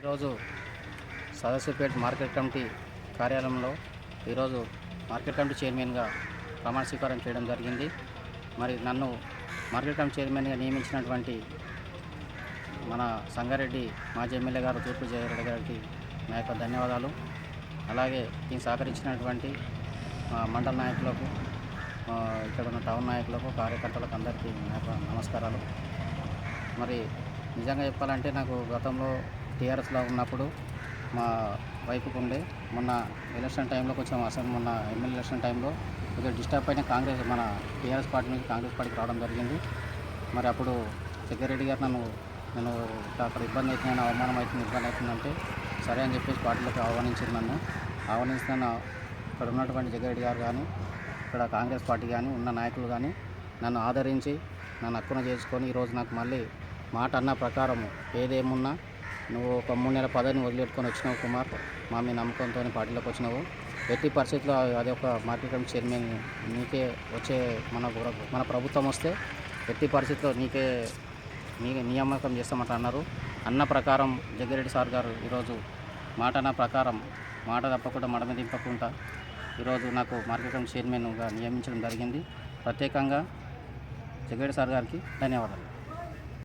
ఈరోజు Sadasivpet market committee కార్యాలయంలో ఈరోజు మార్కెట్ కమిటీ చైర్మన్గా ప్రమాణ స్వీకారం చేయడం జరిగింది. మరి నన్ను మార్కెట్ కమిటీ చైర్మన్గా నియమించినటువంటి మన సంగారెడ్డి మాజీ ఎమ్మెల్యే గారు తూర్పు జయరెడ్డి గారికి నా యొక్క ధన్యవాదాలు. అలాగే దీనికి సహకరించినటువంటి మండల నాయకులకు, ఇక్కడ ఉన్న టౌన్ నాయకులకు, కార్యకర్తలకు అందరికీ నా యొక్క నమస్కారాలు. మరి నిజంగా చెప్పాలంటే నాకు గతంలో టీఆర్ఎస్లో ఉన్నప్పుడు మా వైపుకు ఉండే మొన్న ఎలక్షన్ టైంలో కొంచెం అసలు మొన్న ఎమ్మెల్యే ఎలక్షన్ టైంలో కొంచెం డిస్టర్బ్ అయిన కాంగ్రెస్ మన టీఆర్ఎస్ పార్టీ నుంచి కాంగ్రెస్ పార్టీకి రావడం జరిగింది. మరి అప్పుడు జగ్గారెడ్డి గారు నేను అక్కడ ఇబ్బంది అవుతుంది, అవమానం అవుతుంది, ఇబ్బంది అవుతుందంటే సరే అని చెప్పేసి పార్టీలోకి ఆహ్వానించారు. ఆహ్వానిస్తున్న ఇక్కడ ఉన్నటువంటి జగ్గారెడ్డి గారు కానీ, ఇక్కడ కాంగ్రెస్ పార్టీ కానీ ఉన్న నాయకులు కానీ నన్ను ఆదరించి నన్ను హక్కున చేసుకొని ఈరోజు నాకు మళ్ళీ మాట అన్న ప్రకారము ఏదేమున్నా నువ్వు ఒక 3 నెలల పదవిని వదిలిపెట్టుకొని వచ్చినావు కుమార్, మా మీ నమ్మకంతో పార్టీలోకి వచ్చినావు. ఎట్టి పరిస్థితుల్లో అది ఒక మార్కెట్ కమిటీ చైర్మన్ నీకే వచ్చే మన ప్రభుత్వం వస్తే ఎట్టి పరిస్థితుల్లో నీకే నియామకం చేస్తామంట అన్నారు. అన్న ప్రకారం జగ్గారెడ్డి సార్ గారు ఈరోజు మాట అన్న ప్రకారం మాట తప్పకుండా మడమ దింపకుండా ఈరోజు నాకు మార్కెట్ కమిటీ చైర్మన్గా నియమించడం జరిగింది. ప్రత్యేకంగా జగ్గారెడ్డి సార్ గారికి ధన్యవాదాలు.